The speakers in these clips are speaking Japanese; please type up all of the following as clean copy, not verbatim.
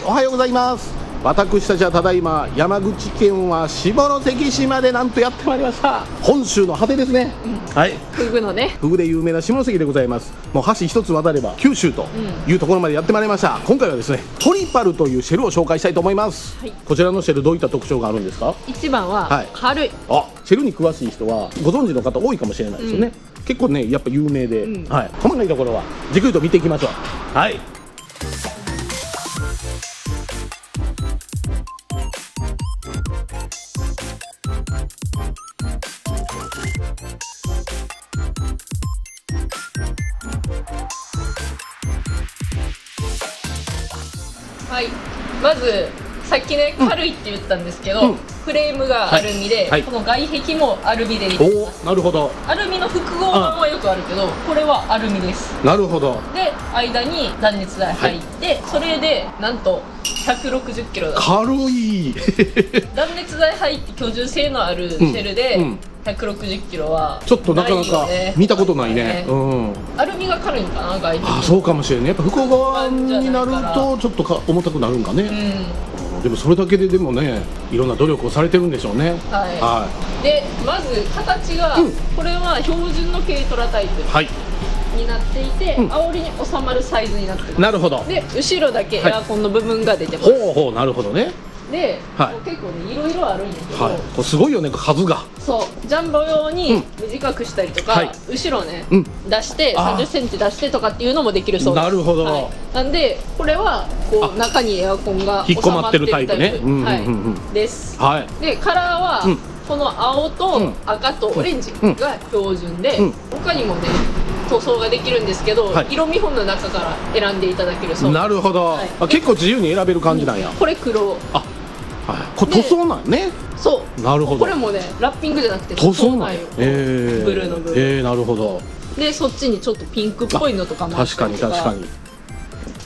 おはようございます。私たちはただいま山口県は下関市までなんとやってまいりました。本州の果てですね、はい、フグのね、フグで有名な下関でございます。もう橋一つ渡れば九州というところまでやってまいりました。今回はですね、トリパルというシェルを紹介したいと思います、はい、こちらのシェルどういった特徴があるんですか？一番は軽い、あ、シェルに詳しい人はご存知の方多いかもしれないですよね、結構ねやっぱ有名で、はい、細かいところはじっくりと見ていきましょう。はい、はい、まずさっきね軽いって言ったんですけど、フレームがアルミで、この外壁もアルミでできてます。なるほど。アルミの複合板はよくあるけど、これはアルミです。なるほど。で間に断熱材入って、それでなんと160キロだ。軽い断熱材入って居住性のあるシェルで、160キロはちょっとなかなか見たことないね。アルミが軽いんかな、外壁。あ、そうかもしれない。やっぱ複合板になるとちょっと重たくなるんかね。でもそれだけででもね、いろんな努力をされてるんでしょうね。はい。でまず形が、これは標準の軽トラタイプになっていて、煽りに収まるサイズになってます。なるほど。で後ろだけエアコンの部分が出てます。ほうほう、なるほどね。で、結構ねいろいろあるんですけど、これすごいよね、数が。そうジャンボ用に短くしたりとか、後ろね出して30センチ出してとかっていうのもできるそうです。なるほど。なんでこれはこう中にエアコンが引っ込まってるタイプね。です。でカラーはこの青と赤とオレンジが標準で、他にもね塗装ができるんですけど、色見本の中から選んでいただけるそうです。なるほど。結構自由に選べる感じなんや。これ黒。あ、これ塗装なんね。そう。なるほど。これもねラッピングじゃなくて塗装なんよ。ブルーの部分。なるほど。でそっちにちょっとピンクっぽいのとかもあったりとか。確かに確かに。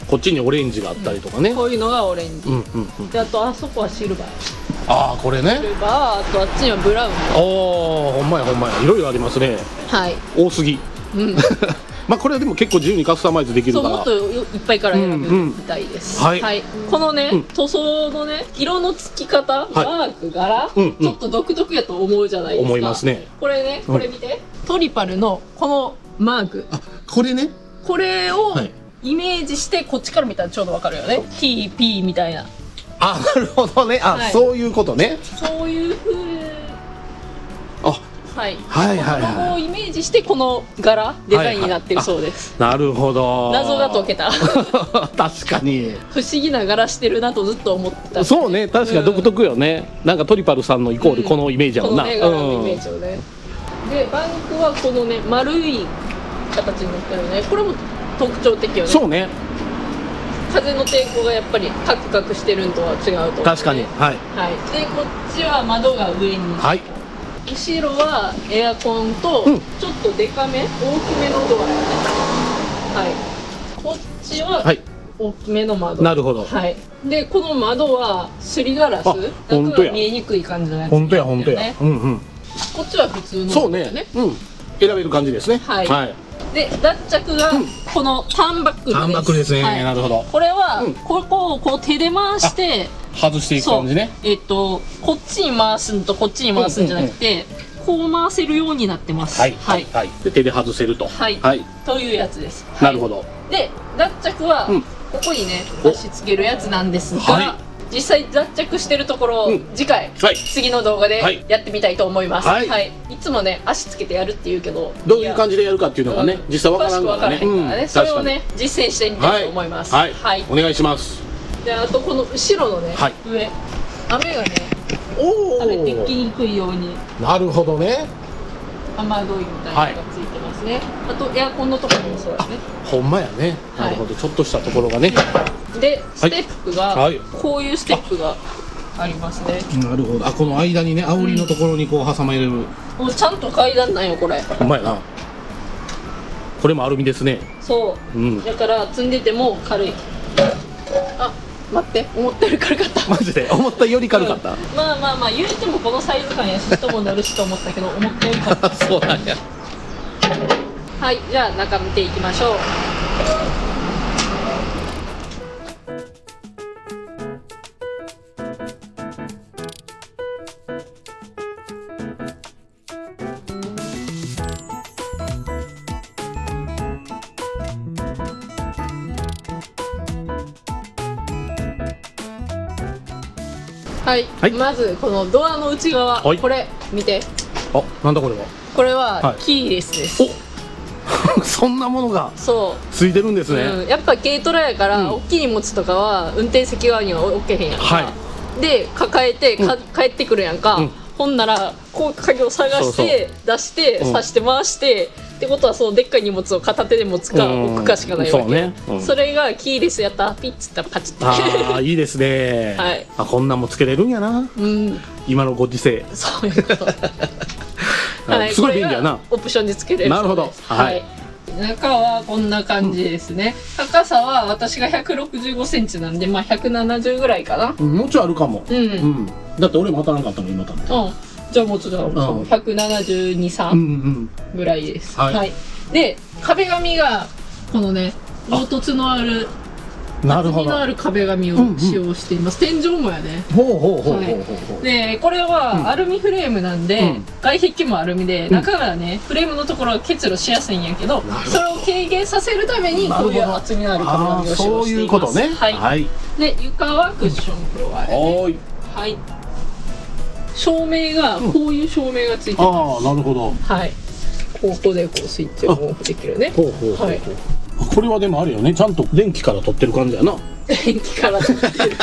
こっちにオレンジがあったりとかね。こういうのがオレンジ。であとあそこはシルバー。ああ、これね。シルバー、あとあっちにはブラウン。おお、ほんまやほんまや。いろいろありますね。はい。多すぎ。まあこれはでも結構自由にカスタマイズできるから。もっといっぱいから選べるみたいです。はい。このね塗装のね色のつき方、マーク柄、ちょっと独特やと思うじゃないですか。思いますね。これね、これ見て。トリパルのこのマーク。あ、これね。これをイメージしてこっちから見たらちょうどわかるよね。T、P みたいな。あ、なるほどね。あ、そういうことね。そういう風。あ。はいはいはい。ロゴをイメージしてこの柄デザインになってるそうです。なるほど。謎が解けた。確かに。不思議な柄してるなとずっと思ってた。そうね、確かに独特よね。なんかトリパルさんのイコールこのイメージやもんな。この柄のイメージをね。でバンクはこのね丸い形になってるね。これも特徴的よね。そうね。風の抵抗がやっぱりカクカクしてるんとは違うと。確かに。はい。はい。でこっちは窓が上に。はい。後ろはエアコンとちょっとデカめ、大きめのドアやね。はい。こっちは大きめの窓。なるほど。はい。でこの窓はすりガラス。中が見えにくい感じのやつ。本当や本当や。こっちは普通の。そうね。選べる感じですね。はい。で脱着がこのターンバックルです。ターンバックルですね。なるほど。これはここをこう手で回して外していく感じね。こっちに回すんとこっちに回すんじゃなくて、こう回せるようになってます。はいはいはい。で手で外せると。はい。というやつです。なるほど。で脱着はここにね足つけるやつなんですが、実際脱着してるところを次回次の動画でやってみたいと思います。はい。いつもね足つけてやるって言うけど、どういう感じでやるかっていうのがね実際わからんからね。それをね実践してみたいと思います。はい。お願いします。であとこの後ろのね上雨がね雨できにくいように。なるほどね。雨どいみたいなのがついてますね。あとエアコンのところもそうですね。ほんまやね。なるほど。ちょっとしたところがね。でステップがこういうステップがありますね。なるほど。あ、この間にね煽りのところにこう挟まれる。もうちゃんと階段なんよこれ。ほんまやな。これもアルミですね。そう。だから積んでても軽い。あ、待って、思ったより軽かった。マジで思ったより軽かった。まあまあまあ言うてもこのサイズ感やし人も乗るしと思ったけど思ったより軽かった。そうなんや。はい、じゃあ中見ていきましょう。はい、はい、まずこのドアの内側、はい、これ見て。あ、なんだこれは。これはキーレスです。おそんなものがついてるんですね。うん、やっぱ軽トラやから、大きい荷物とかは運転席側には置けへんやんか、はい、で抱えて帰ってくるやんか、ほんならこう鍵を探して出して刺して回して、ってことはそのでっかい荷物を片手で持つか置くかしかないわけ。それがキーレスやったらピッつったらパチッて。ああいいですね。はい。あ、こんなんもつけれるんやな。うん。今のご時世。そういうこと。すごい便利やな。オプションでつけれる。なるほど。はい。中はこんな感じですね。高さは私が165センチなんで、まあ170ぐらいかな。もうちょいあるかも。うん。だって俺も当たらなかったもん今多分。うん。じゃあもうちょっと172、3ぐらいです。はい。で壁紙がこのね凹凸のある。なるほど。のある壁紙を使用しています。天井もやね。ほうほうほうほうほう。でこれはアルミフレームなんで、外壁もアルミで中がねフレームのところが結露しやすいんやけど、それを軽減させるためにこういう厚みのある壁紙を使用しています。そういうことね。はい。で床はクッションフロアでね。はい。照明がこういう照明がついてます。ああ、なるほど。はい。ここでこうスイッチをオフできるね。ほうほうほう。はい。これはでもあるよね、ちゃんと電気から取ってる感じやな。電気から取ってる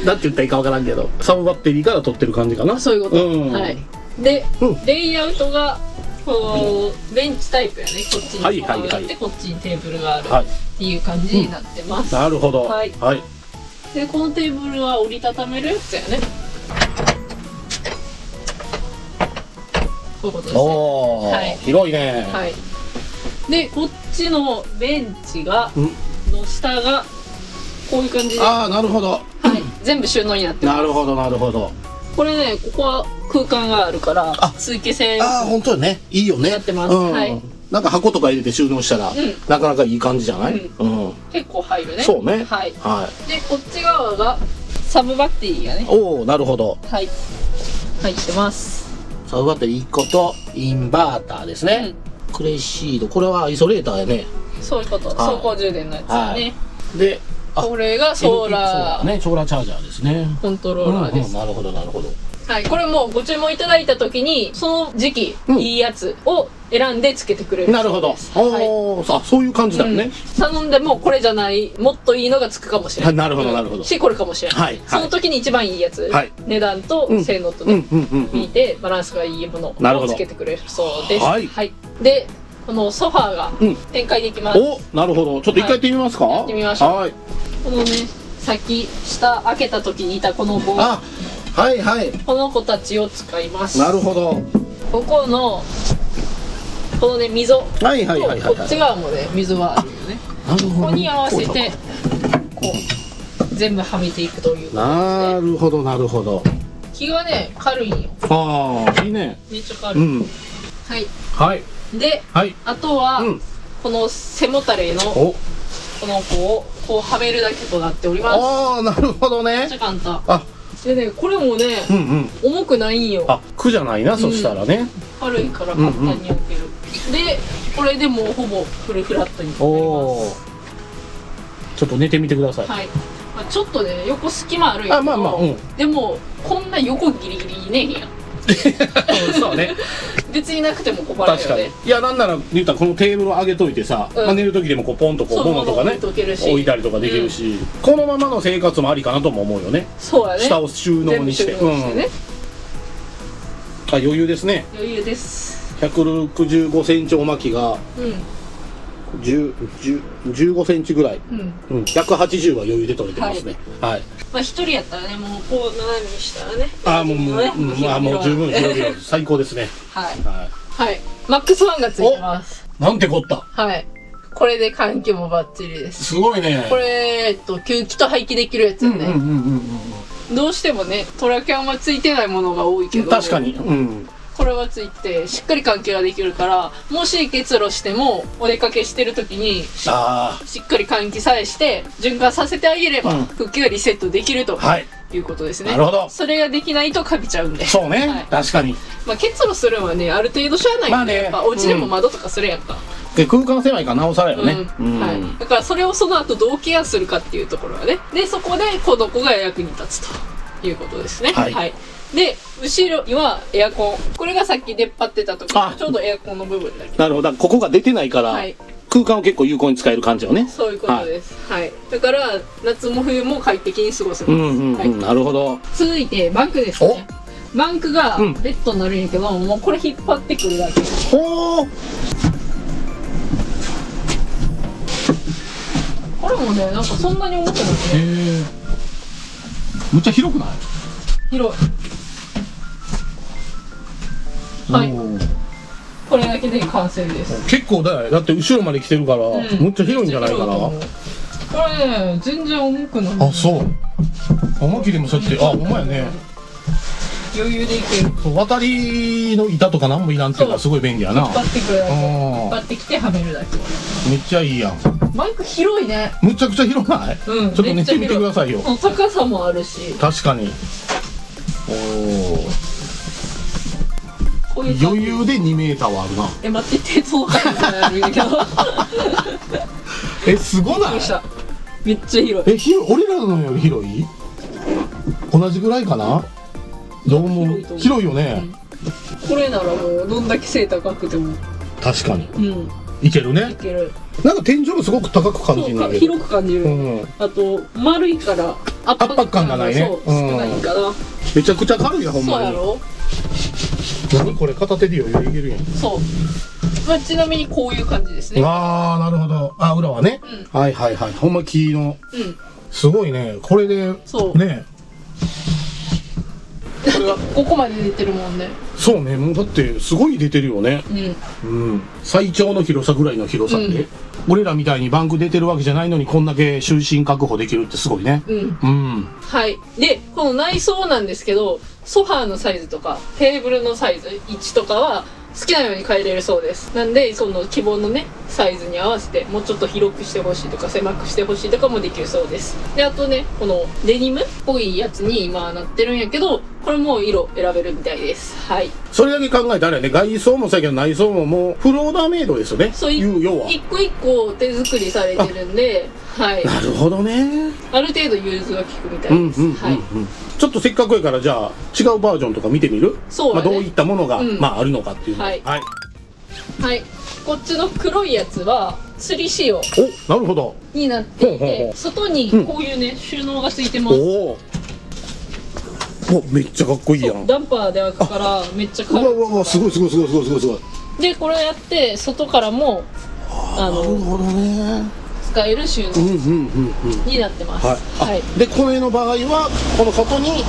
なんて言ったらいいかわからんけど、サブバッテリーから取ってる感じかな。そういうこと。はい。で、レイアウトがこうベンチタイプやね。こっちにソファがあってこっちにテーブルがあるっていう感じになってます。なるほど。はい。でこのテーブルは折りたためるやつやね。こういうことですね。はい。広いね。はい。でこっちのベンチがの下がこういう感じで、ああなるほど、はい、全部収納になってます。なるほどなるほど。これねここは空間があるから通気性ああ本当よね、いいよね。やってます。はい。なんか箱とか入れて収納したらなかなかいい感じじゃない？結構入るね。そうね。はい。はい。でこっち側がサブバッテリーがね。おおなるほど。はい。入ってます。サブバッテリー1個とインバーターですね。クレシード、これはアイソレーターやね。そういうこと、走行充電のやつやね。で、これがソーラー、ね、ソーラーチャージャーですね。コントローラーです。なるほどなるほど。はい、これもご注文いただいた時にその時期いいやつを選んでつけてくれる。なるほど。おお、そういう感じだね。頼んでもこれじゃないもっといいのがつくかもしれない。なるほどなるほど。しこれかもしれない。その時に一番いいやつ、値段と性能とね見てバランスがいいものをつけてくれるそうです。はい。でこのソファーが展開できます。お、なるほど。ちょっと一回やってみますか。やってみましょう。はい。このね先下開けた時にいたこの棒。あ、はいはい。この子たちを使います。なるほど。ここのこのね溝。はいはいはいはい。こっち側もね溝はあるよね。なるほど。ここに合わせてこう全部はめていくという。なるほどなるほど。木がね軽いんよ。ああいいね。めっちゃ軽い。はい。はい。で、あとはこの背もたれのこの子をこうはめるだけとなっております。ああなるほどね。めっちゃ簡単。あでねこれもね重くないんよ。あ苦じゃないな、そしたらね。軽いから簡単に置ける。でこれでもうほぼフルフラットになります。ちょっと寝てみてください。はい。ちょっとね横隙間あるやん。でもこんな横ギリギリねえへんやん。そうね。別になくても困るよね。確かに。いやなんなら言ったらこのテーブルを上げといてさ、寝る時でもこうポンとこう物とかね置いたりとかできるし、このままの生活もありかなとも思うよね。そうやね。下を収納にして。あ余裕ですね。余裕です。165センチおまきが15センチぐらい。180は余裕で取れてますね。はい。まあ一人やったらねもうこう斜めにしたらね。ああもう十分広々最高ですね。はいはい。マックスファンがついてます。なんてこった。はい。これで換気もバッチリです。すごいね。これ吸気と排気できるやつよね。どうしてもねトラキャンはついてないものが多いけど。確かに。これはついてしっかり換気ができるからもし結露してもお出かけしてる時にしっかり換気さえして循環させてあげれば空気がリセットできるということですね。なるほど。それができないとカビちゃうんで。そうね、確かに。まあ結露するのはねある程度しゃあないんで、やっぱお家でも窓とかするやんか。空間狭いからなおさらよね。はい。だからそれをその後どうケアするかっていうところはね。でそこでこの子が役に立つということですね。はい。で、後ろにはエアコン。これがさっき出っ張ってたところ、ちょうどエアコンの部分だけ。なるほど。ここが出てないから、空間を結構有効に使える感じよね。そういうことです。はい。だから、夏も冬も快適に過ごせます。なるほど。続いて、バンクですね。バンクがベッドになるんやけど、もうこれ引っ張ってくるだけ。ほー。これもね、なんかそんなに重くなくて。むっちゃ広くない？広い。はい。これだけで完成です。結構だって後ろまで来てるから、むっちゃ広いんじゃないかな。これね、全然重くない。あ、そう。重きでもそうやって、あ、ほんまやね。余裕でいける。渡りの板とか何もいらんっていうのはすごい便利やな。引っ張ってくるだけ。引っ張ってきてはめるだけ。めっちゃいいやん。バンク広いね。むちゃくちゃ広ない？ちょっと寝てみてくださいよ。高さもあるし。確かに。余裕で2メーターはあるな。待って、手届かないからやるんやけど。すごない？めっちゃ広い。俺らのより広い？同じぐらいかな？どうも広いよね。これならもうどんだけ背高くても確かにいけるね。いける。なんか天井もすごく高く感じるんだけど、広く感じる。あと丸いから圧迫感がないね。少ないから。めちゃくちゃ軽いやほんまに。そうやろ。何これ片手で余裕いけるやん。そう。ちなみにこういう感じですね。ああ、なるほど。あ、裏はね。はいはいはい。ほんま木の。すごいね。これでね。これはここまで出てるもんね。そうね。もうだってすごい出てるよね。最長の広さぐらいの広さで。俺らみたいにバンク出てるわけじゃないのにこんだけ就寝確保できるってすごいね。はい。で、この内装なんですけど、ソファーのサイズとかテーブルのサイズ、位置とかは好きなように変えれるそうです。なんで、その希望のね、サイズに合わせてもうちょっと広くしてほしいとか狭くしてほしいとかもできるそうです。で、あとね、このデニムっぽいやつに今なってるんやけど、これも色選べるみたいです。はい。それだけ考えたらね、外装もそうやけど内装ももうフローダーメイドですよね。そういう要は一個一個手作りされてるんで、はい。なるほどね。ある程度融通が利くみたいです。はい。ちょっとせっかくやからじゃあ違うバージョンとか見てみる？そうね。どういったものがあるのかっていうの。はい。はい。こっちの黒いやつは釣り仕様。お、なるほど。になっていて、外にこういうね収納がついてます。お、めっちゃかっこいいやん。ダンパーで開くからめっちゃかっこいい。うわすごいすごいすごいすごいすごいすごい。でこれやって外からもなるほどね。使える収納になってます。はい。でこれの場合はこの外に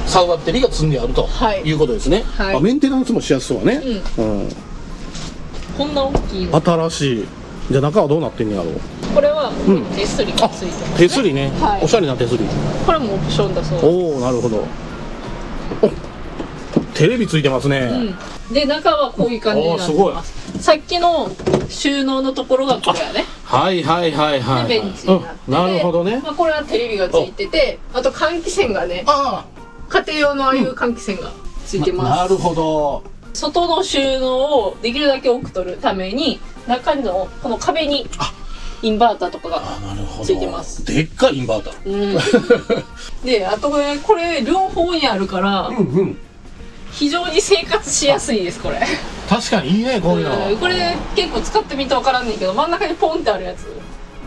サウバッテリーが積んであるということですね。はい。メンテナンスもしやすそうね。こんな大きいの。新しい。じゃあ中はどうなってんやろう。これは手すりがついてますね。手すりね。おしゃれな手すり。これもオプションだそうです。おお、なるほど。お、テレビついてますね。で中はこういう感じになってます。さっきの収納のところがこれやね。はいはいはいはい。でベンチになってて。なるほどね。まあこれはテレビがついてて、あと換気扇がね。家庭用のああいう換気扇がついてます。なるほど。外の収納をできるだけ多く取るために中のこの壁にインバーターとかがついてます。でっかいインバーター。であとねこれ両方にあるから非常に生活しやすいです。これ確かにいいね。こういうのこれ結構使ってみて分からんねんけど、真ん中にポンってあるやつ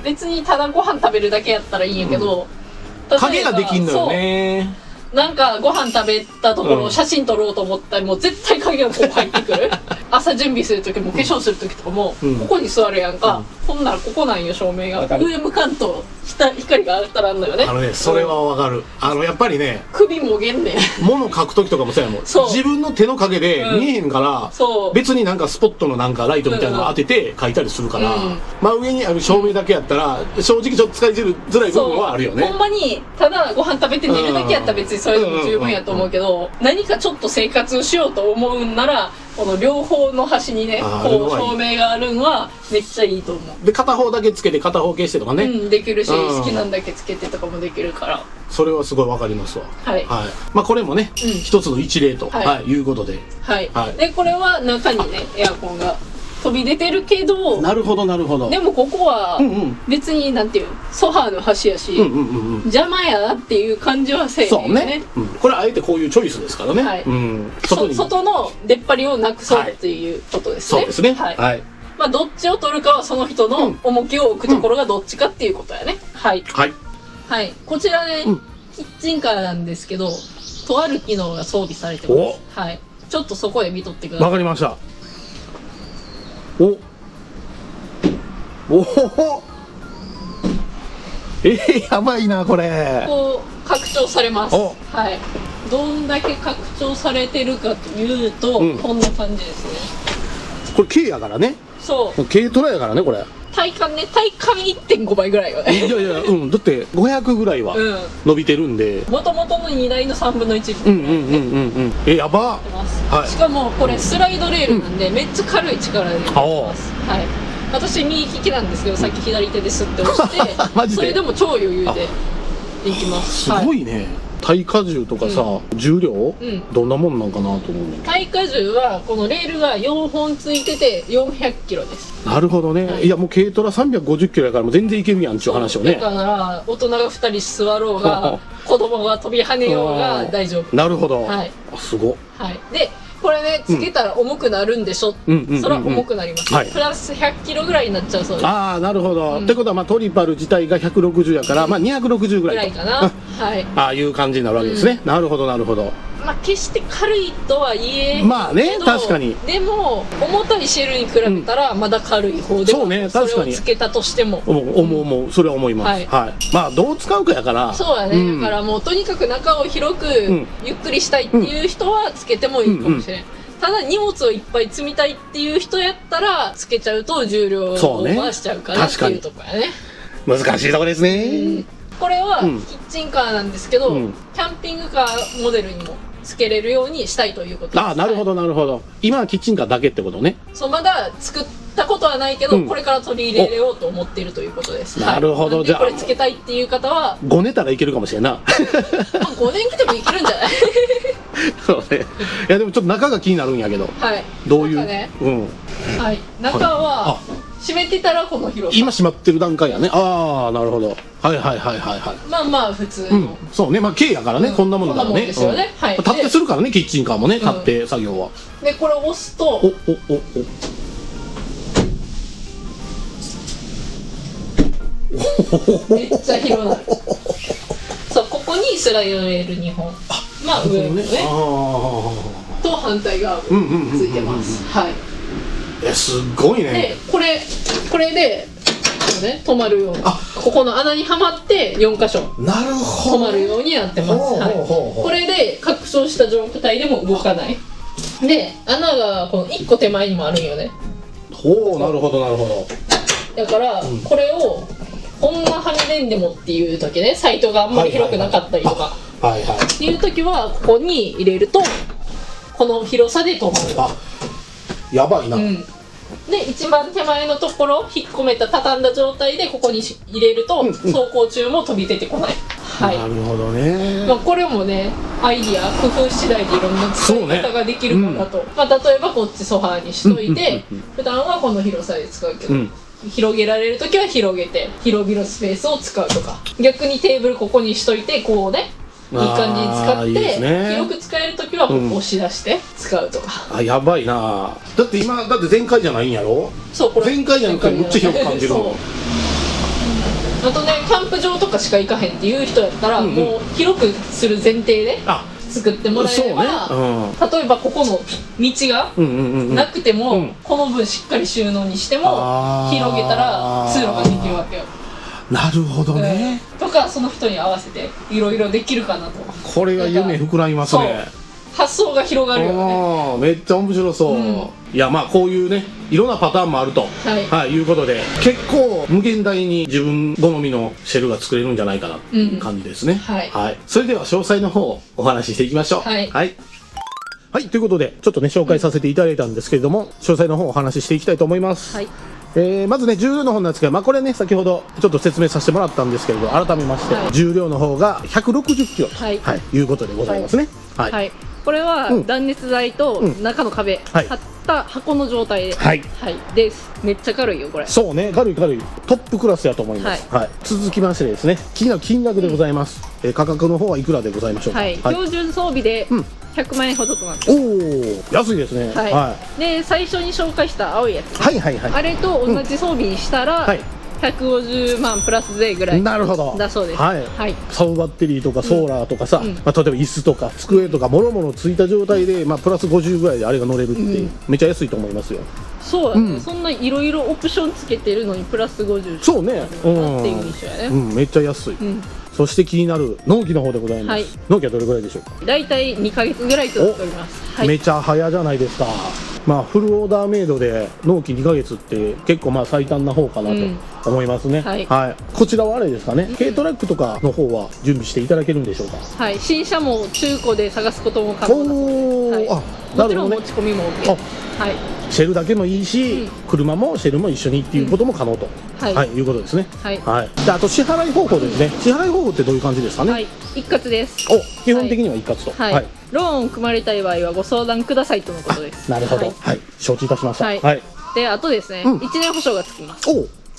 別にただご飯食べるだけやったらいいんやけど、影ができんのよね。なんかご飯食べたところを写真撮ろうと思ったらもう絶対影がこう入ってくる。朝準備する時も化粧する時とかもここに座るやんか。ほんならここなんよ照明が。上向かんと光が当たらんのよね。それはわかる。やっぱりね首もげんねん。物書く時とかもそうやもん。自分の手の影で見えへんから別になんかスポットのなんかライトみたいなの当てて書いたりするから、真上にある照明だけやったら正直ちょっと使いづらい部分はあるよね。ほんまにただご飯食べて寝るだけやったら別にそれでも十分やと思うけど、何かちょっと生活をしようと思うんならこの両方の端にねこう照明があるのはめっちゃいいと思う。で片方だけつけて片方消してとかね、できるし好きなんだけつけてとかもできるから、それはすごいわかりますわ。はい。まあこれもね一つの一例ということで、はい。でこれは中にねエアコンが飛び出てるけど、なるほどなるほど。でもここは別になんていうソファーの端やし、邪魔やなっていう感じはせえへんよね。そうね、これあえてこういうチョイスですからね。はい、外の出っ張りをなくそうっていうことですね。そうですね。はい。まあどっちを取るかはその人の重きを置くところがどっちかっていうことやね。はい。はい。はい。こちらね、キッチンカーなんですけど、とある機能が装備されてます。はい。ちょっとそこで見とってください。わかりました。おおやばいなこれ。こう拡張されます。はい。どんだけ拡張されてるかというと、こんな感じですね。これ軽やからね。そう。軽トラやからねこれ。体感 1.5 倍ぐらいよね。いやいやだって500ぐらいは伸びてるんで。もともとの荷台の3分の1。やば。しかもこれスライドレールなんでめっちゃ軽い力で動きます。はい。私右利きなんですけど、さっき左手ですって押してそれでも超余裕でできます。すごいね。耐荷重とかさ、重量どんなもんなんかなと思う。耐荷重はこのレールが4本ついてて400キロです。なるほどね。いやもう軽トラ350キロやからもう全然いけるやんっていう話をね。だから大人が2人座ろうが子供が飛び跳ねようが大丈夫。なるほど。すご。はい。でこれね、つけたら重くなるんでしょ。それは重くなります。プラス100キロぐらいになっちゃうそうです。ああ、なるほど。ってことは、トリパル自体が160やから、260ぐらいかな。はい。ああいう感じになるわけですね。なるほど、なるほど。決して軽いとはいえ、まあね、確かに。でも、重たいシェルに比べたら、まだ軽い方で。そうね、確かに。それをつけたとしても。思う、それは思います。はい。まあ、どう使うかやから。そうやね。だからもう、とにかく中を広く、ゆっくりしたいっていう人はつけてもいいかもしれない。ただ荷物をいっぱい積みたいっていう人やったらつけちゃうと重量をオーバーしちゃうかなっていうところやね。難しいとこですね。これはキッチンカーなんですけど、キャンピングカーモデルにもつけれるようにしたいということです。ああ、なるほどなるほど。今はキッチンカーだけってことね。そう、まだ作ったことはないけど、これから取り入れようと思っているということです。なるほど。じゃあこれつけたいっていう方は5寝たらいけるかもしれんな。5年来てもいけるんじゃない？そうね。いやでもちょっと中が気になるんやけど。はい。どういう？はい。中は閉めてたらこの広さ。今閉まってる段階やね。ああ、なるほど。はいはいはいはい。まあ普通の。そうね。軽やからね。こんなものだからね。ですよね。はい。立ってするからね、キッチンカーもね、立って作業は。でこれを押すと。めっちゃ広なる。そう、ここにスライドレール2本。まあ上もね。と反対側もついてます。はい。すごいね。で、これで止まるように、ここの穴にはまって4箇所止まるようになってます。これで拡張した状態でも動かない。で、穴がこの1個手前にもあるんよね。ほう、なるほどなるほど。だからこれをこんなはみ出んでもっていう時ね、サイトがあんまり広くなかったりとかっていう時はここに入れるとこの広さで止まる。やばいな。で一番手前のところ引っ込めた畳んだ状態でここに入れると走行中も飛び出てこない。なるほどね。これもね、アイディア工夫次第でいろんな使い方ができるかなと。例えばこっちソファーにしといて普段はこの広さで使うけど、広げられる時は広げて広々スペースを使うとか、逆にテーブルここにしといてこうね、いい感じに使って広く使える時は押し出して使うとか。やばいな。だって今だって全開じゃないんやろ。そう、これ全開じゃなくてめっちゃ広く感じるもん。あとね、キャンプ場とかしか行かへんっていう人やったら、もう広くする前提で作ってもらえれば、例えばここの道がなくてもこの分しっかり収納にしても広げたら通路ができるわけよ。なるほどね。とかその人に合わせていろいろできるかなと。これが夢膨らみますね。発想が広がるよね。めっちゃ面白そう。いや、まあこういうね、いろんなパターンもあるということで、結構無限大に自分好みのシェルが作れるんじゃないかなっていう感じですね。はい。それでは詳細の方をお話ししていきましょう。はい。はい、ということでちょっとね紹介させていただいたんですけれども、詳細の方をお話ししていきたいと思います。はい。まずね、重量の方なんですけど、これね先ほどちょっと説明させてもらったんですけれど、改めまして、重量の方が160キロということでございますね。はい。これは断熱材と中の壁貼った箱の状態で、はい、はい、です。めっちゃ軽いよこれ。そうね、軽いトップクラスやと思います。はい。続きましてですね、気になる金額でございます。価格の方はいくらでございましょうか。はい。標準装備で100万円ほどとなってます。おお、安いですね。はい。で最初に紹介した青いやつ、はいはいはい。あれと同じ装備にしたら、150万プラス税ぐらいだそうです。はい、サブバッテリーとかソーラーとかさ、例えば椅子とか机とかもろもろついた状態で、プラス50ぐらいであれが乗れるって、めっちゃ安いと思いますよ。そうだね、そんないろいろオプションつけてるのにプラス50、そうね、っていう印象やね。めっちゃ安い。そして気になる納期の方でございます。納期はどれぐらいでしょうか。だいたい2ヶ月ぐらいとなっております。めちゃ早じゃないですか。フルオーダーメイドで納期2ヶ月って結構最短な方かなと思いますね。はい。こちらはあれですかね。軽トラックとかの方は準備していただけるんでしょうか。はい。新車も中古で探すことも可能だそうです。もちろん持ち込みも OK。はい。シェルだけもいいし、車もシェルも一緒にっていうことも可能と、いうことですね。はい。で、あと支払い方法ですね。支払い方法ってどういう感じですかね。はい。一括です。基本的には一括と。はい。ローンを組まれたい場合はご相談くださいとのことです。なるほど。はい。承知いたしました。はい。で、あとですね、1年保証がつきます。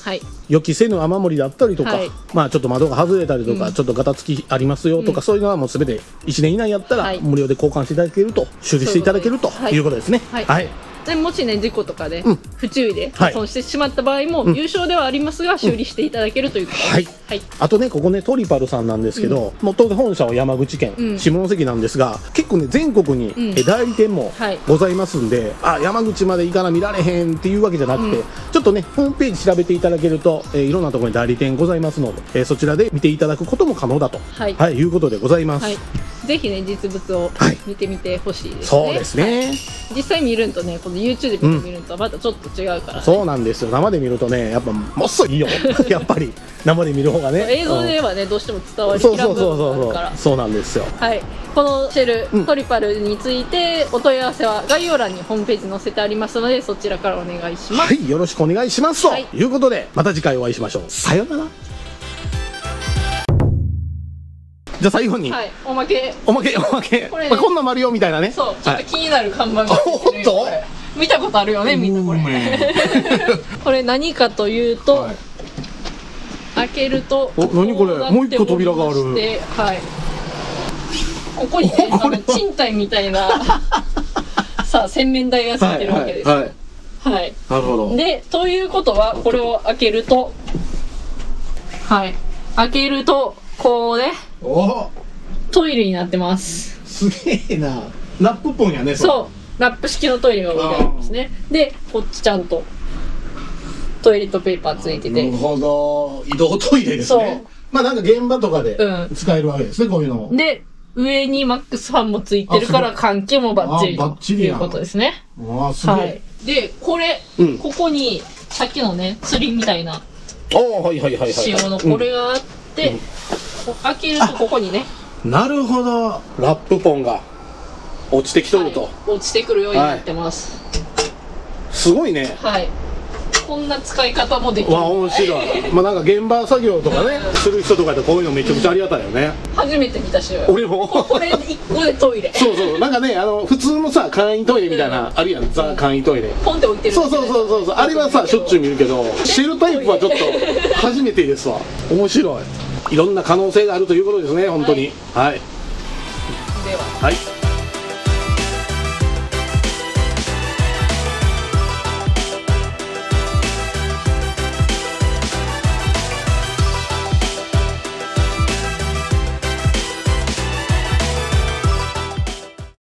はい。予期せぬ雨漏りだったりとか、ちょっと窓が外れたりとか、ちょっとガタつきありますよとか、そういうのはもうすべて1年以内やったら無料で交換していただけると、修理していただけるということですね。はい。でもしね、事故とかで不注意で破損してしまった場合も優勝ではありますが修理していただけるということです。はい。あとね、ここねトリパルさんなんですけど、もう当然本社は山口県下関なんですが、結構ね全国に代理店もございますんで、山口まで行かな見られへんっていうわけじゃなくて、ちょっとねホームページ調べていただけるといろんなところに代理店ございますので、そちらで見ていただくことも可能だということでございます。ぜひね実物を見てみてほしいですね。そうですね。実際見るとね、この YouTube で見るとまたちょっと違うからね。そうなんですよ。生で見るとね、やっぱもっそいいよ。やっぱり生で見る方がね。映像ではねどうしても伝わりきらん部分があるから。そうなんですよ。はい。このシェルトリパルについてお問い合わせは概要欄にホームページ載せてありますので、そちらからお願いします。はい、よろしくお願いします。ということでまた次回お会いしましょう。さようなら。じゃあ最後に、おまけこれ、こんなんもあるよみたいなね。そう、ちょっと気になる看板が見たことあるよね、みんなこれ。これ何かというと、開けると何これ、もう一個扉がある。ここにね、賃貸みたいなさあ洗面台がついてるわけです。はい。なるほど。で、ということはこれを開けると、こうね、トイレになってます。すげえな。ラップポンやね。そう、ラップ式のトイレが置いてありますね。で、こっちちゃんとトイレットペーパーついてて。なるほど。移動トイレですね。なんか現場とかで使えるわけですね、こういうのも。で、上にマックスファンもついてるから換気もバッチリということですね。すげえ。で、これ、ここにさっきのね、釣りみたいな仕様のこれがあって、開けるとここにね、なるほど、ラップポンが落ちてきとると、落ちてくるようになってます。すごいね。こんな使い方もできる。面白い。なんか現場作業とかねする人とかでこういうのめちゃくちゃありがたいよね。初めて見たしよ。俺もこれ1個でトイレ。そう、なんかね、普通のさ簡易トイレみたいなあるやん、ザ簡易トイレポンって置いてる。そう、あれはさしょっちゅう見るけど、シェルタイプはちょっと初めてですわ。面白い。いろんな可能性があるということですね、本当に。はい。では。